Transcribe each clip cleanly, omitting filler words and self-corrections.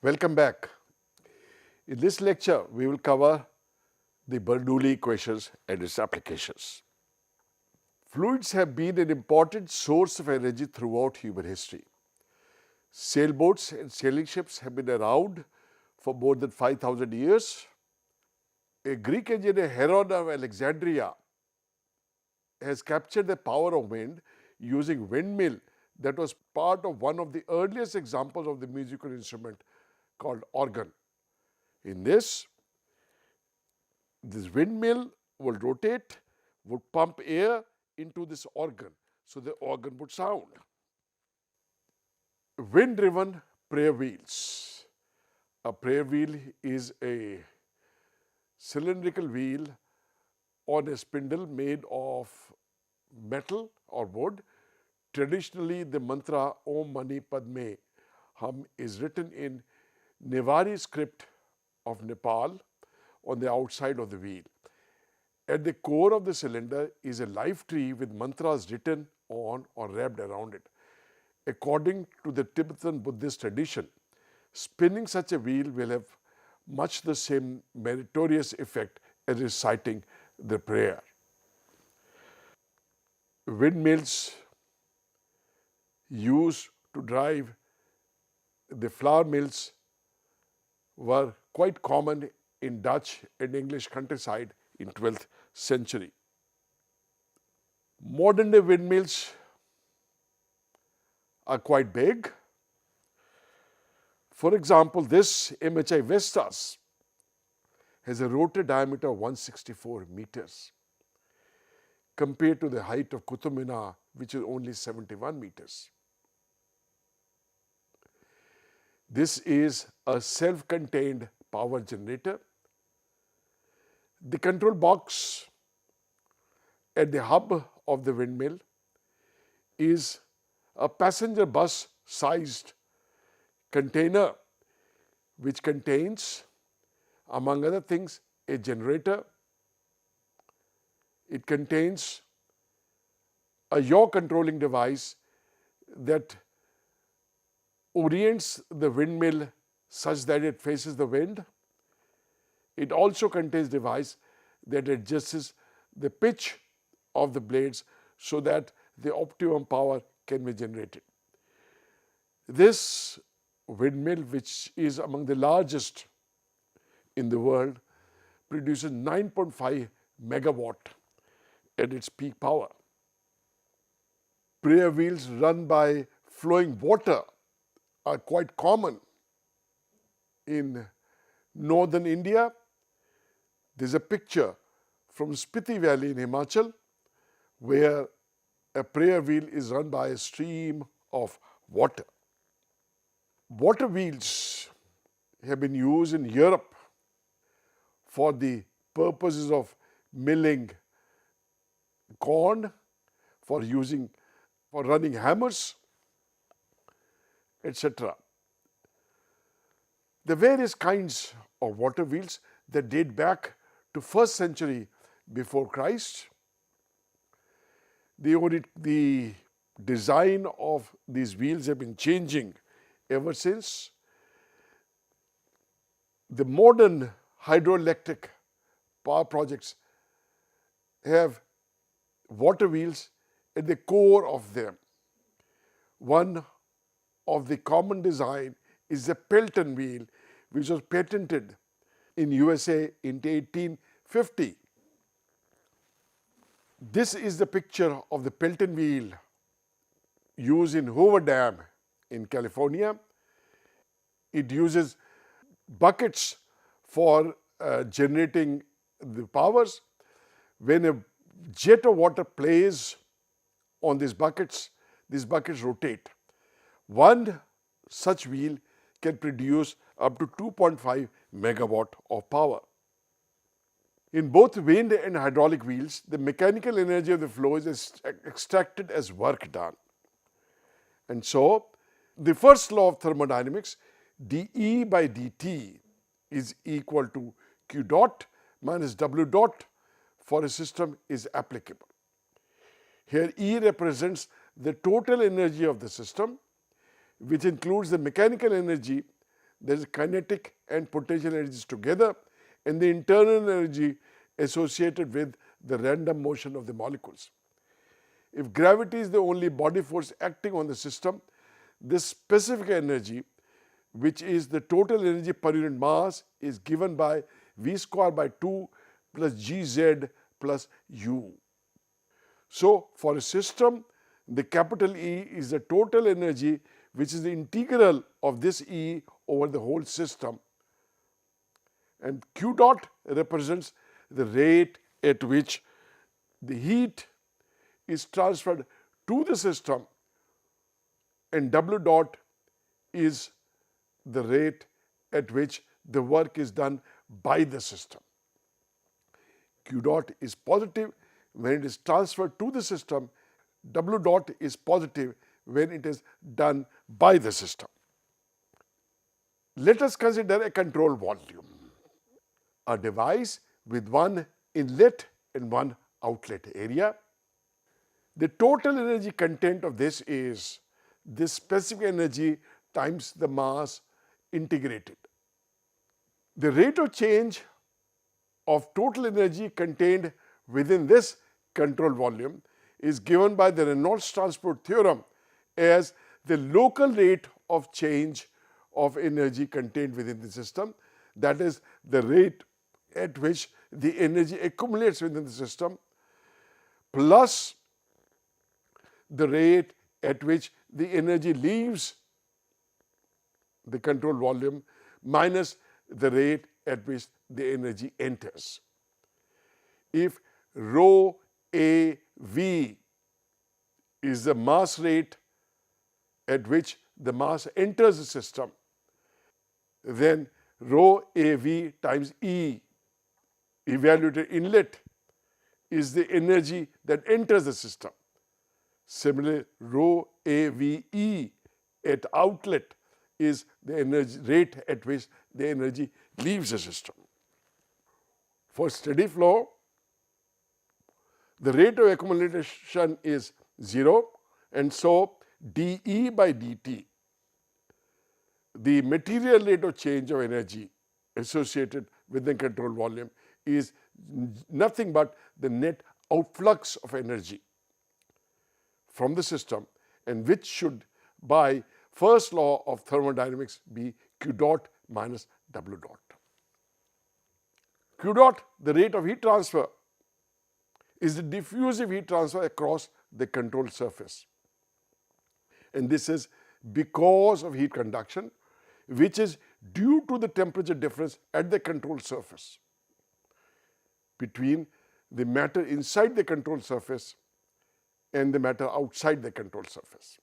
Welcome back. In this lecture, we will cover the Bernoulli equations and its applications. Fluids have been an important source of energy throughout human history. Sailboats and sailing ships have been around for more than 5,000 years. A Greek engineer, Heron of Alexandria, has captured the power of wind using windmill that was part of one of the earliest examples of the musical instrument called organ. In this windmill would rotate, would pump air into this organ, so the organ would sound. Wind-driven prayer wheels. A prayer wheel is a cylindrical wheel on a spindle made of metal or wood. Traditionally, the mantra Om Mani Padme Hum is written in Nevari script of Nepal on the outside of the wheel. At the core of the cylinder is a live tree with mantras written on or wrapped around it. According to the Tibetan Buddhist tradition, spinning such a wheel will have much the same meritorious effect as reciting the prayer. Windmills used to drive the flour mills were quite common in Dutch and English countryside in 12th century. Modern day windmills are quite big. For example, this MHI Vestas has a rotor diameter of 164 meters compared to the height of Qutub Minar, which is only 71 meters. This is a self-contained power generator. The control box at the hub of the windmill is a passenger bus sized container which contains, among other things, a generator. It contains a yaw controlling device that orients the windmill such that it faces the wind. It also contains a device that adjusts the pitch of the blades so that the optimum power can be generated. This windmill, which is among the largest in the world, produces 9.5 megawatt at its peak power. Prayer wheels run by flowing water are quite common in northern India. There's a picture from Spiti Valley in Himachal where a prayer wheel is run by a stream of water. Water wheels have been used in Europe for the purposes of milling corn, for running hammers, etc. The various kinds of water wheels that date back to 1st century before Christ. The design of these wheels have been changing ever since. The modern hydroelectric power projects have water wheels at the core of them. One of the common design is the Pelton wheel, which was patented in USA in 1850. This is the picture of the Pelton wheel used in Hoover Dam in California. It uses buckets for generating the powers. When a jet of water plays on these buckets rotate. One such wheel can produce up to 2.5 megawatt of power. In both wind and hydraulic wheels, the mechanical energy of the flow is extracted as work done. And so, the first law of thermodynamics, dE by dt, is equal to Q dot minus W dot for a system is applicable. Here E represents the total energy of the system, which includes the mechanical energy there is kinetic and potential energies together, and the internal energy associated with the random motion of the molecules. If gravity is the only body force acting on the system, this specific energy, which is the total energy per unit mass, is given by V square by 2 plus Gz plus U. So, for a system, the capital E is the total energy, which is the integral of this E over the whole system, and Q dot represents the rate at which the heat is transferred to the system, and W dot is the rate at which the work is done by the system. Q dot is positive when it is transferred to the system. W dot is positive when it is done by the system. Let us consider a control volume, a device with one inlet and one outlet area. The total energy content of this is this specific energy times the mass integrated. The rate of change of total energy contained within this control volume is given by the Reynolds transport theorem as the local rate of change of energy contained within the system, that is the rate at which the energy accumulates within the system, plus the rate at which the energy leaves the control volume, minus the rate at which the energy enters. If rho A V is the mass rate at which the mass enters the system, then rho A V times E, evaluated inlet, is the energy that enters the system. Similarly, rho A V E at outlet is the energy rate at which the energy leaves the system. For steady flow, the rate of accumulation is 0, and so dE by dt, the material rate of change of energy associated with the control volume, is nothing but the net outflux of energy from the system, and which should by first law of thermodynamics be Q dot minus W dot. Q dot, the rate of heat transfer, is the diffusive heat transfer across the controlled surface, and this is because of heat conduction, which is due to the temperature difference at the controlled surface between the matter inside the controlled surface and the matter outside the controlled surface.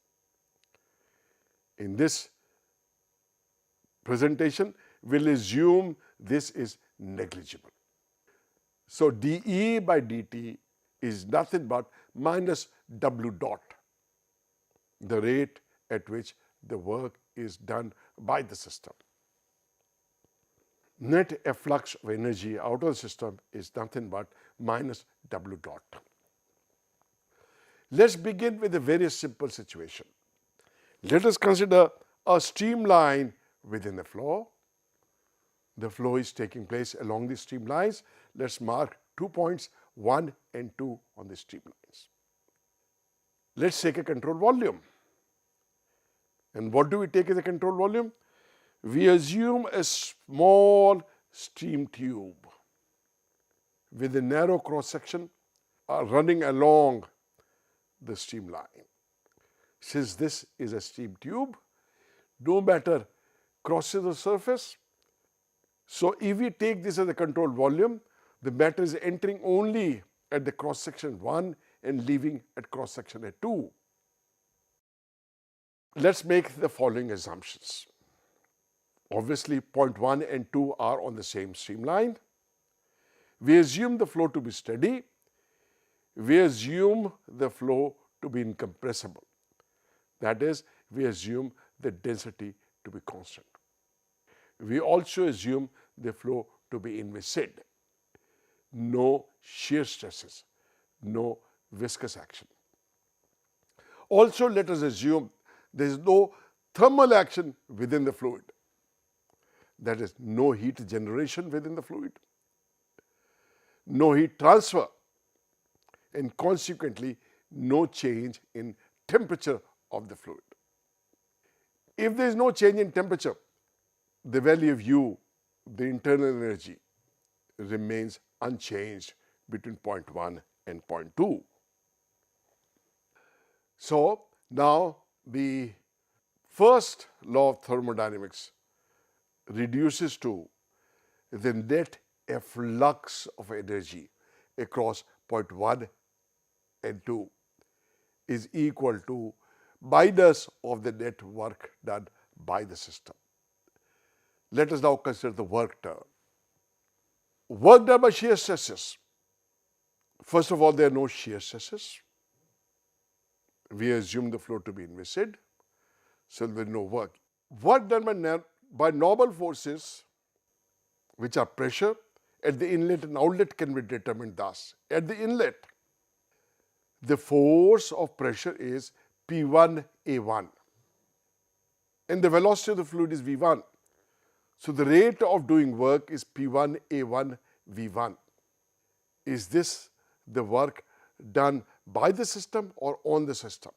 In this presentation, we'll assume this is negligible. So dE by dt is nothing but minus W dot, the rate at which the work is done by the system. Net efflux of energy out of the system is nothing but minus W dot. Let's begin with a very simple situation. Let us consider a streamline within the flow. The flow is taking place along the streamlines. Let's mark 2 points, 1 and 2 on the streamlines. Let's take a control volume. And what do we take as a control volume? We assume a small steam tube with a narrow cross section running along the streamline. Since this is a steam tube, no matter crosses the surface. So if we take this as a control volume, the matter is entering only at the cross section 1 and leaving at cross section at 2. Let's make the following assumptions. Obviously, point 1 and 2 are on the same streamline. We assume the flow to be steady. We assume the flow to be incompressible. That is, we assume the density to be constant. We also assume the flow to be inviscid. No shear stresses, no viscous action. Also, let us assume there is no thermal action within the fluid. That is, no heat generation within the fluid, no heat transfer, and consequently no change in temperature of the fluid. If there is no change in temperature, the value of U, the internal energy, remains unchanged between point 1 and point 2. So now the first law of thermodynamics reduces to the net efflux of energy across point 1 and 2 is equal to minus of the net work done by the system. Let us now consider the work done. Work done by shear stresses. First of all, there are no shear stresses. We assume the flow to be inviscid, so there is no work. Work done by normal forces, which are pressure at the inlet and outlet, can be determined thus. At the inlet, the force of pressure is P1A1 and the velocity of the fluid is V1. So the rate of doing work is P1A1 V1. Is this the work done by the system or on the system?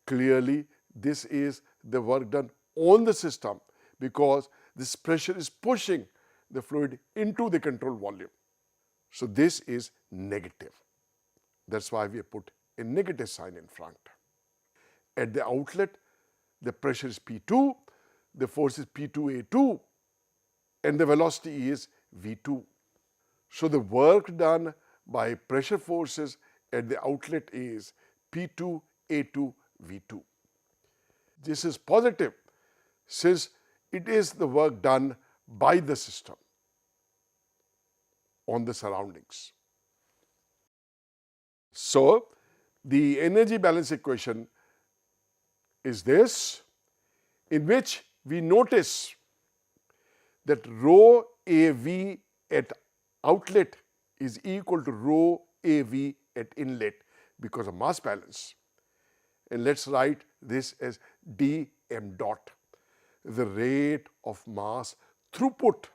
Clearly, this is the work done on the system because this pressure is pushing the fluid into the control volume. So this is negative. That's why we put a negative sign in front. At the outlet, the pressure is P2, the force is P2A2, and the velocity is V2. So the work done by pressure forces at the outlet is P2A2 V2. This is positive since it is the work done by the system on the surroundings. So the energy balance equation is this, in which we notice that rho AV at outlet is equal to rho AV at inlet because of mass balance. And let's write this as dm dot, the rate of mass throughput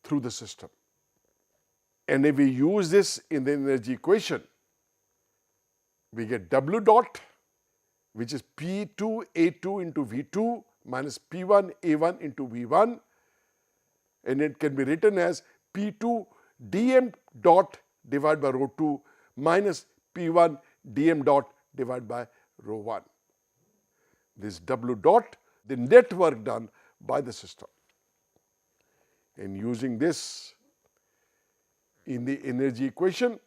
through the system. And if we use this in the energy equation, we get W dot, which is P2A2 into V2 minus P1A1 into V1, and it can be written as P2 dm dot divided by rho 2 minus P1 dm dot divided by rho 1. This W dot, the net work done by the system. And using this in the energy equation,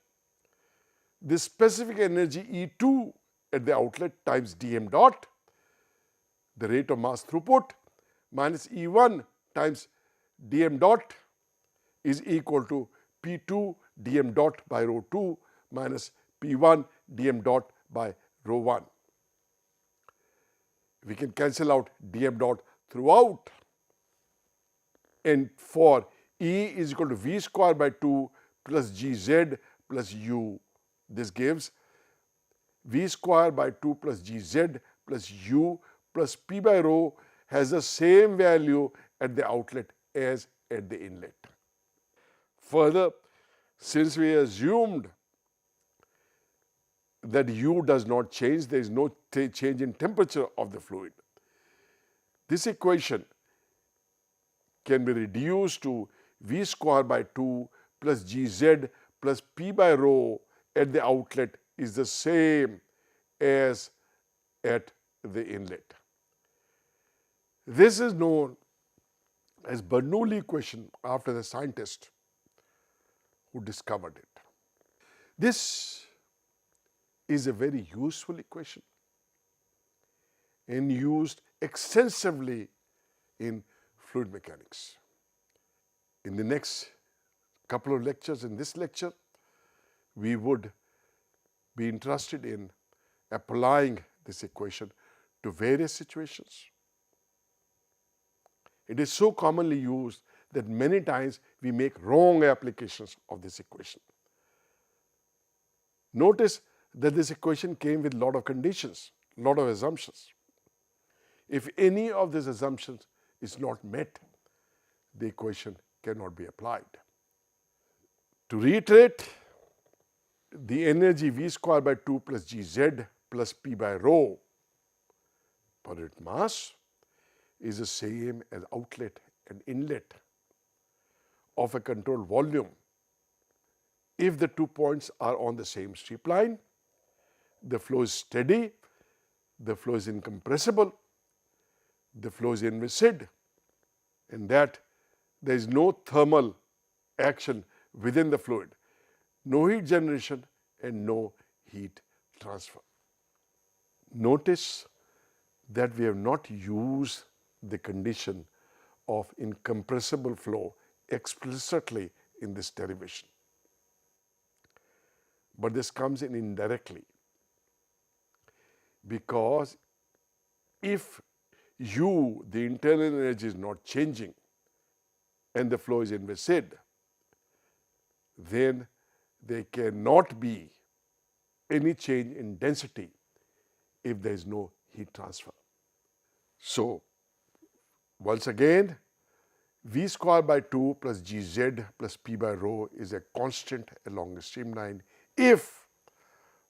the specific energy E2 at the outlet times dm dot, the rate of mass throughput, minus E1 times dm dot is equal to P2 dm dot by rho 2 minus P1 dm dot by rho 1. We can cancel out dm dot throughout, and for E is equal to V square by 2 plus Gz plus U. This gives V square by 2 plus Gz plus U plus P by rho has the same value at the outlet as at the inlet. Further, since we assumed that U does not change, there is no change in temperature of the fluid, this equation can be reduced to V square by 2 plus Gz plus P by rho at the outlet is the same as at the inlet. This is known as Bernoulli equation after the scientist who discovered it. This is a very useful equation and used extensively in fluid mechanics. In the next couple of lectures, in this lecture, we would be interested in applying this equation to various situations. It is so commonly used that many times we make wrong applications of this equation. Notice that this equation came with a lot of conditions, a lot of assumptions. If any of these assumptions is not met, the equation cannot be applied. To reiterate, the energy V square by 2 plus Gz plus P by rho per unit mass is the same as outlet and inlet of a controlled volume if the 2 points are on the same strip line, the flow is steady, the flow is incompressible, the flow is inviscid, and that there is no thermal action within the fluid, no heat generation and no heat transfer. Notice that we have not used the condition of incompressible flow explicitly in this derivation, but this comes in indirectly, because if U, the internal energy, is not changing and the flow is inviscid, then there cannot be any change in density if there is no heat transfer. So, once again, V square by 2 plus Gz plus P by rho is a constant along the streamline if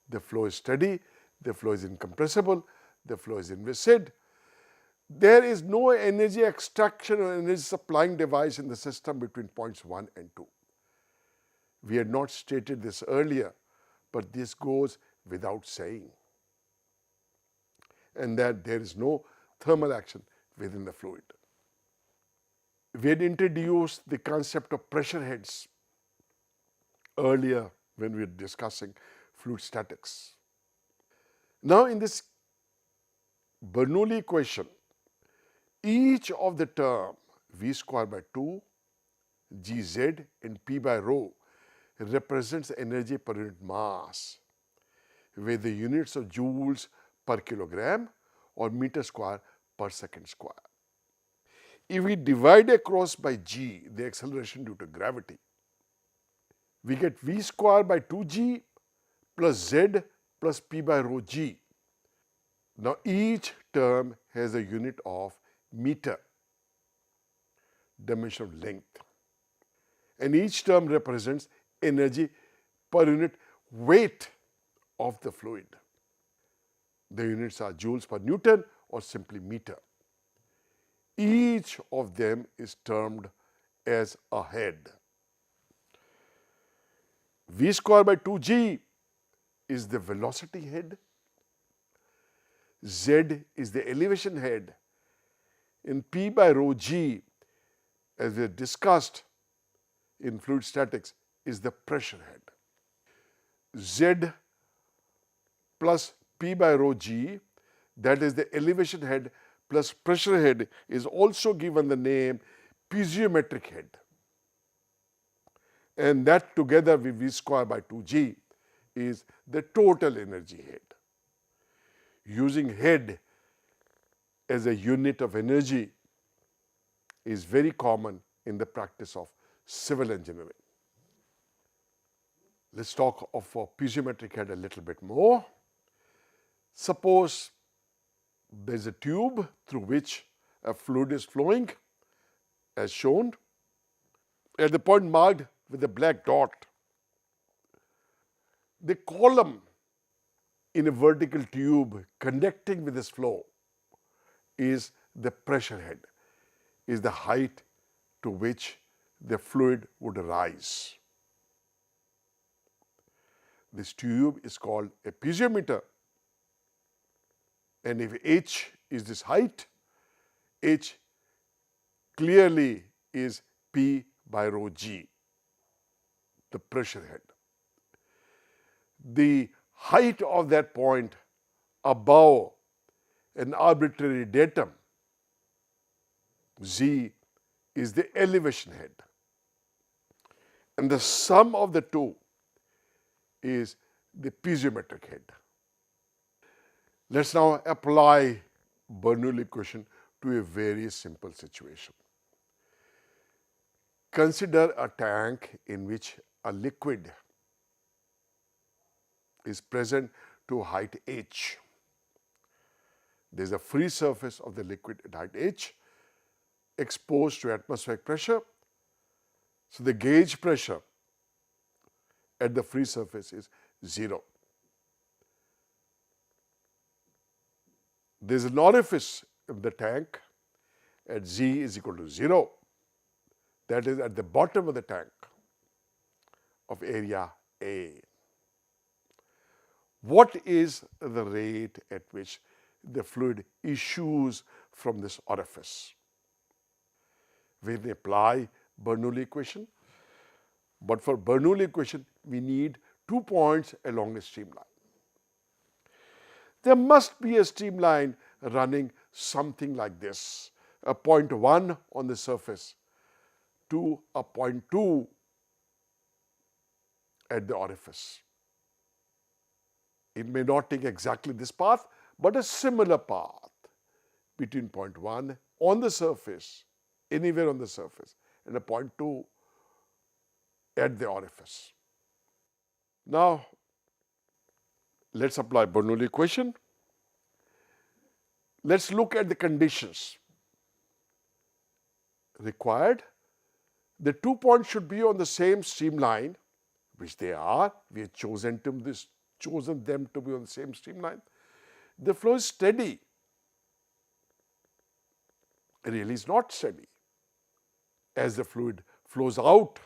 the flow is steady, the flow is incompressible, the flow is inviscid. There is no energy extraction or energy supplying device in the system between points 1 and 2. We had not stated this earlier, but this goes without saying, and that there is no thermal action within the fluid. We had introduced the concept of pressure heads earlier when we were discussing fluid statics. Now, in this Bernoulli equation, each of the term V square by 2, Gz and P by rho represents energy per unit mass with the units of joules per kilogram or meter square per second square. If we divide across by g, the acceleration due to gravity, we get V square by 2g plus z plus P by rho g. Now, each term has a unit of meter, dimension of length, and each term represents energy per unit weight of the fluid. The units are joules per Newton or simply meter. Each of them is termed as a head. V square by 2g is the velocity head, z is the elevation head, and P by rho g, as we discussed in fluid statics, is the pressure head. Z plus P by rho g, that is the elevation head plus pressure head, is also given the name piezometric head, and that together with V square by 2g is the total energy head. Using head as a unit of energy is very common in the practice of civil engineering. Let's talk of a piezometric head a little bit more. Suppose there is a tube through which a fluid is flowing, as shown. At the point marked with a black dot, the column in a vertical tube connecting with this flow is the pressure head, is the height to which the fluid would rise. This tube is called a piezometer, and if h is this height, h clearly is P by rho g, the pressure head. The height of that point above an arbitrary datum, z, is the elevation head, and the sum of the two is the piezometric head. Let's now apply Bernoulli equation to a very simple situation. Consider a tank in which a liquid is present to height h. There is a free surface of the liquid at height h. exposed to atmospheric pressure. So the gauge pressure at the free surface is 0. There is an orifice in the tank at Z is equal to 0. That is at the bottom of the tank of area A. What is the rate at which the fluid issues from this orifice? We may apply Bernoulli equation, but for Bernoulli equation we need 2 points along a streamline. There must be a streamline running something like this, a point 1 on the surface to a point 2 at the orifice. It may not take exactly this path, but a similar path between point 1 on the surface, anywhere on the surface, and a point 2 at the orifice. Now, let's apply Bernoulli equation. Let's look at the conditions required. The 2 points should be on the same streamline, which they are. We have chosen them to be on the same streamline. The flow is steady. It really is not steady. As the fluid flows out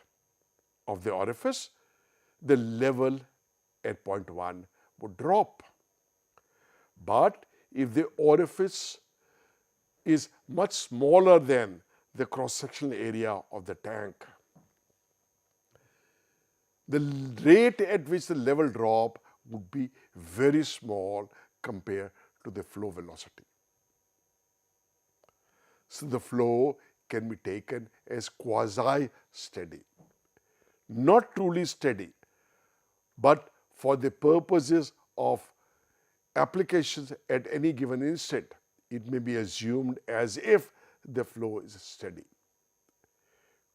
of the orifice, the level at point 1 would drop. But if the orifice is much smaller than the cross-sectional area of the tank, the rate at which the level drop would be very small compared to the flow velocity. So the flow can be taken as quasi-steady, not truly steady, but for the purposes of applications at any given instant, it may be assumed as if the flow is steady,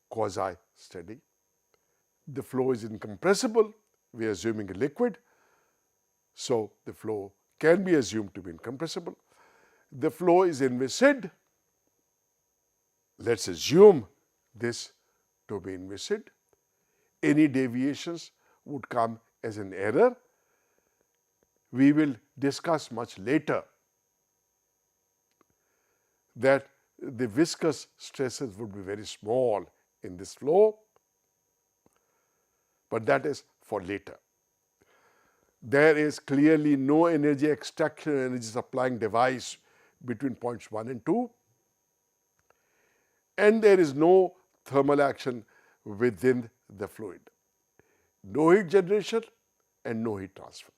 quasi-steady. The flow is incompressible. We are assuming a liquid, so the flow can be assumed to be incompressible. The flow is inviscid. Let's assume this to be inviscid. Any deviations would come as an error. We will discuss much later that the viscous stresses would be very small in this flow, but that is for later. There is clearly no energy extraction, energy supplying device between points 1 and 2, and there is no thermal action within the fluid. No heat generation and no heat transfer.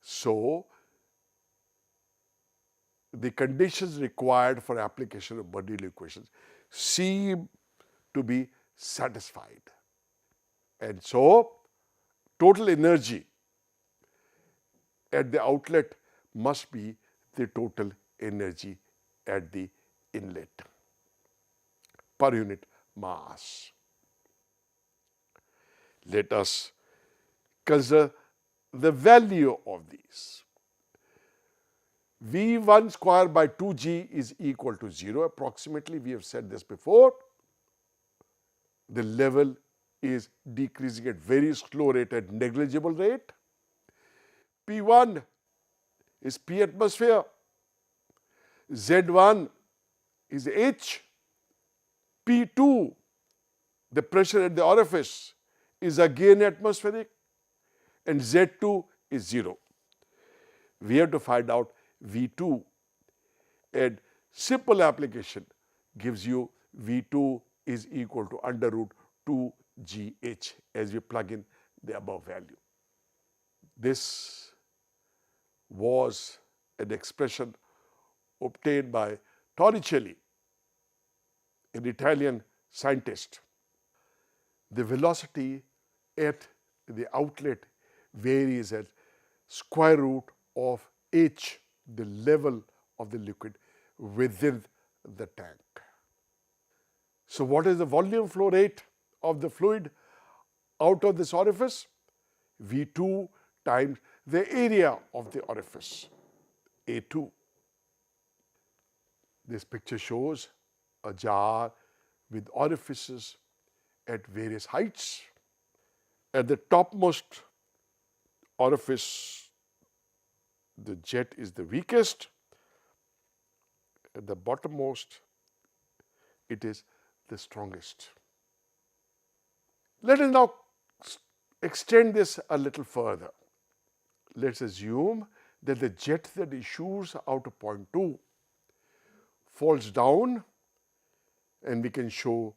So, the conditions required for application of Bernoulli equations seem to be satisfied. And so, total energy at the outlet must be the total energy at the inlet per unit mass. Let us consider the value of these. V1 square by 2G is equal to 0 approximately. We have said this before. The level is decreasing at very slow rate, at negligible rate. P1 is P atmosphere. Z1 is H. P2, the pressure at the orifice, is again atmospheric, and Z2 is 0. We have to find out V2, and simple application gives you V2 is equal to under root 2GH as we plug in the above value. This was an expression obtained by Torricelli, an Italian scientist. The velocity at the outlet varies at square root of H, the level of the liquid within the tank. So what is the volume flow rate of the fluid out of this orifice? V2 times the area of the orifice, A2. This picture shows a jar with orifices at various heights. At the topmost orifice, the jet is the weakest. At the bottommost, it is the strongest. Let us now extend this a little further. Let's assume that the jet that issues out of point 2 falls down, and we can show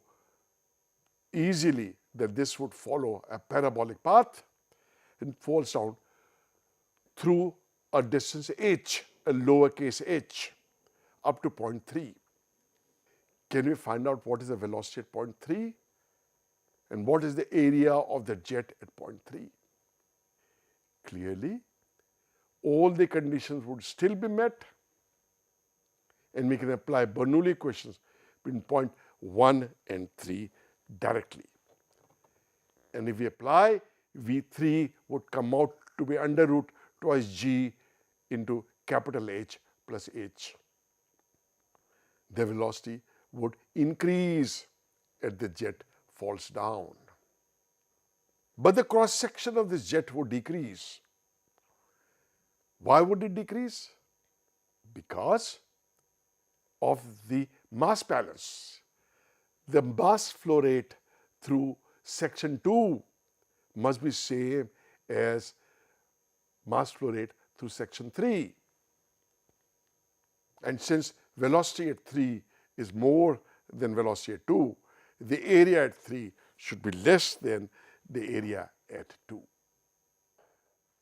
easily that this would follow a parabolic path and falls down through a distance h, a lowercase h, up to point 3. Can we find out what is the velocity at point 3 and what is the area of the jet at point 3? Clearly, all the conditions would still be met, and we can apply Bernoulli equations between point 1 and 3 directly. And if we apply, V3 would come out to be under root twice g into capital H plus h. The velocity would increase as the jet falls down. But the cross section of this jet would decrease. Why would it decrease? Because of the mass balance. The mass flow rate through section 2 must be same as mass flow rate through section 3. And since velocity at 3 is more than velocity at 2, the area at 3 should be less than the area at 2.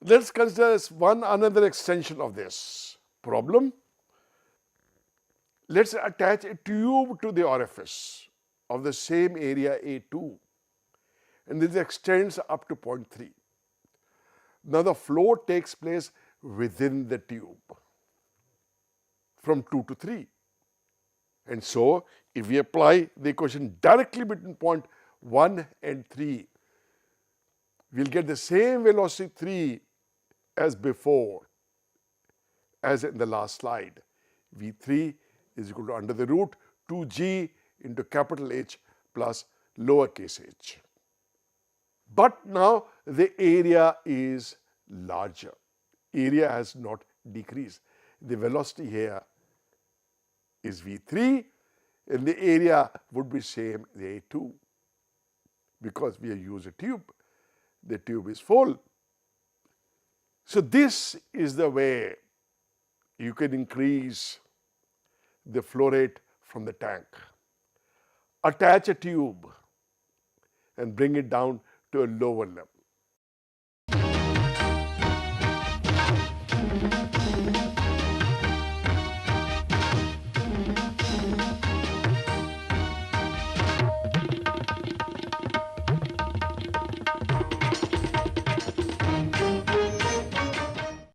Let's consider another extension of this problem. Let's attach a tube to the orifice of the same area A2, and this extends up to point 3. Now the flow takes place within the tube from 2 to 3. And so, if we apply the equation directly between point 1 and 3, we'll get the same velocity 3 as before, as in the last slide. V3 is equal to under the root 2g into capital H plus lowercase h. But now the area is larger. Area has not decreased. The velocity here is V3, and the area would be same as A2 because we have used a tube. The tube is full. So this is the way you can increase the flow rate from the tank. Attach a tube and bring it down to a lower level.